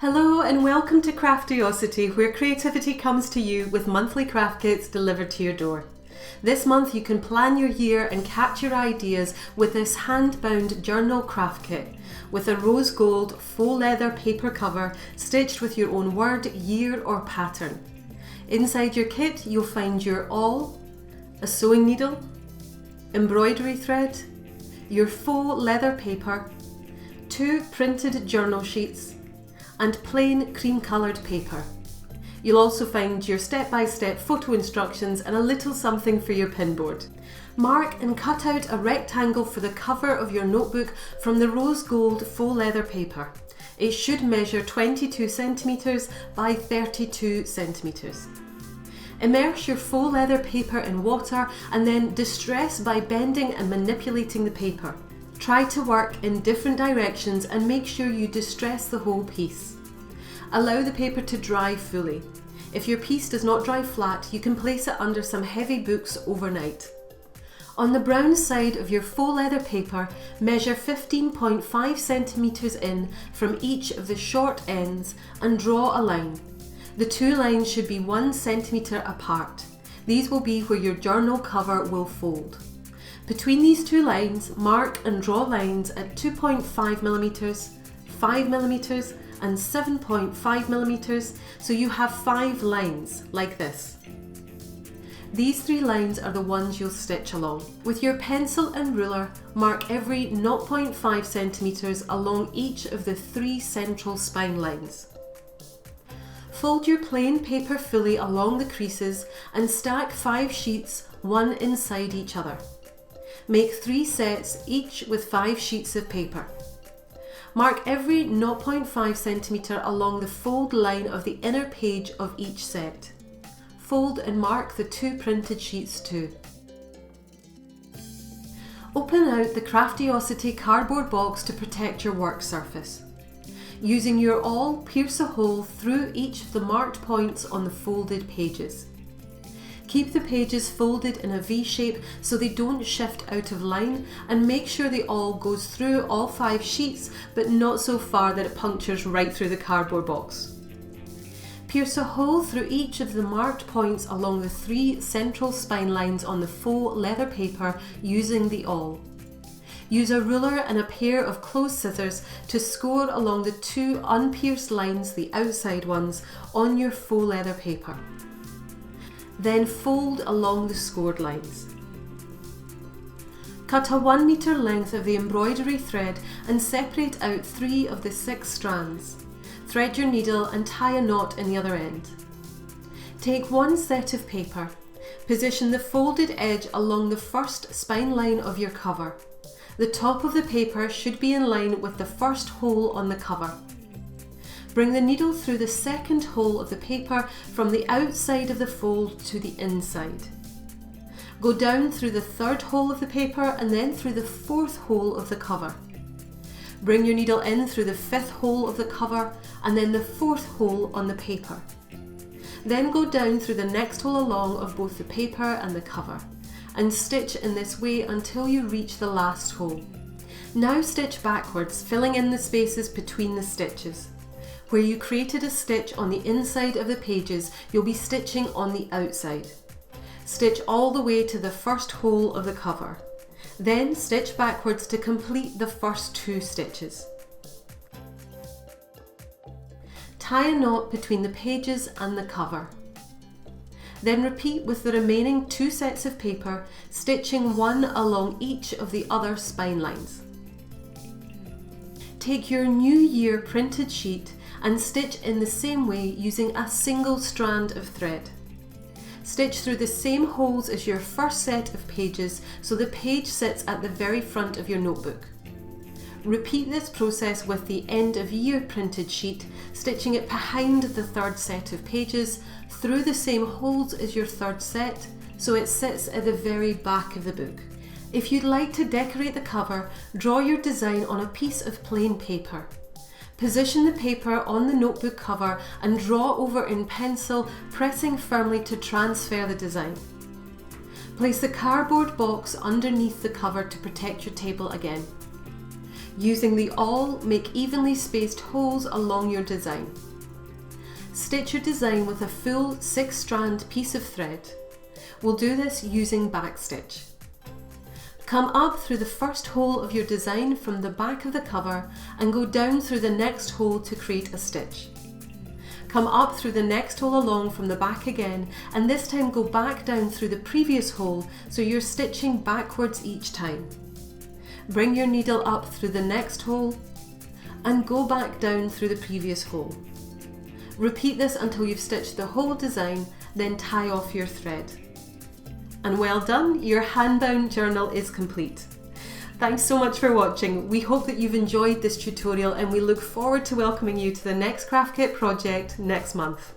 Hello and welcome to Craftiosity, where creativity comes to you with monthly craft kits delivered to your door. This month you can plan your year and catch your ideas with this hand-bound journal craft kit with a rose gold faux leather paper cover stitched with your own word, year or pattern. Inside your kit you'll find your awl, a sewing needle, embroidery thread, your faux leather paper, 2 printed journal sheets, and plain cream-coloured paper. You'll also find your step-by-step photo instructions and a little something for your pinboard. Mark and cut out a rectangle for the cover of your notebook from the rose gold faux leather paper. It should measure 22 centimetres by 32 centimetres. Immerse your faux leather paper in water and then distress by bending and manipulating the paper. Try to work in different directions and make sure you distress the whole piece. Allow the paper to dry fully. If your piece does not dry flat, you can place it under some heavy books overnight. On the brown side of your faux leather paper, measure 15.5 centimetres in from each of the short ends and draw a line. The 2 lines should be 1 centimetre apart. These will be where your journal cover will fold. Between these 2 lines, mark and draw lines at 2.5mm, 5mm and 7.5mm, so you have 5 lines like this. These 3 lines are the ones you'll stitch along. With your pencil and ruler, mark every 0.5 centimetres along each of the 3 central spine lines. Fold your plain paper fully along the creases and stack 5 sheets, one inside each other. Make 3 sets, each with 5 sheets of paper. Mark every 0.5 centimetre along the fold line of the inner page of each set. Fold and mark the 2 printed sheets too. Open out the Craftiosity cardboard box to protect your work surface. Using your awl, pierce a hole through each of the marked points on the folded pages. Keep the pages folded in a V shape so they don't shift out of line, and make sure the awl goes through all 5 sheets but not so far that it punctures right through the cardboard box. Pierce a hole through each of the marked points along the 3 central spine lines on the faux leather paper using the awl. Use a ruler and a pair of closed scissors to score along the 2 unpierced lines, the outside ones, on your faux leather paper. Then fold along the scored lines. Cut a 1 metre length of the embroidery thread and separate out 3 of the 6 strands. Thread your needle and tie a knot in the other end. Take 1 set of paper. Position the folded edge along the first spine line of your cover. The top of the paper should be in line with the first hole on the cover. Bring the needle through the second hole of the paper from the outside of the fold to the inside. Go down through the 3rd hole of the paper and then through the 4th hole of the cover. Bring your needle in through the 5th hole of the cover and then the 4th hole on the paper. Then go down through the next hole along of both the paper and the cover and stitch in this way until you reach the last hole. Now stitch backwards, filling in the spaces between the stitches. Where you created a stitch on the inside of the pages, you'll be stitching on the outside. Stitch all the way to the 1st hole of the cover. Then stitch backwards to complete the first 2 stitches. Tie a knot between the pages and the cover. Then repeat with the remaining 2 sets of paper, stitching 1 along each of the other spine lines. Take your New Year printed sheet and stitch in the same way using a single strand of thread. Stitch through the same holes as your first set of pages so the page sits at the very front of your notebook. Repeat this process with the end of year printed sheet, stitching it behind the 3rd set of pages through the same holes as your 3rd set so it sits at the very back of the book. If you'd like to decorate the cover, draw your design on a piece of plain paper. Position the paper on the notebook cover and draw over in pencil, pressing firmly to transfer the design. Place the cardboard box underneath the cover to protect your table again. Using the awl, make evenly spaced holes along your design. Stitch your design with a full 6-strand piece of thread. We'll do this using backstitch. Come up through the first hole of your design from the back of the cover and go down through the next hole to create a stitch. Come up through the next hole along from the back again, and this time go back down through the previous hole so you're stitching backwards each time. Bring your needle up through the next hole and go back down through the previous hole. Repeat this until you've stitched the whole design, then tie off your thread. And well done, your hand-bound journal is complete. Thanks so much for watching. We hope that you've enjoyed this tutorial and we look forward to welcoming you to the next craft kit project next month.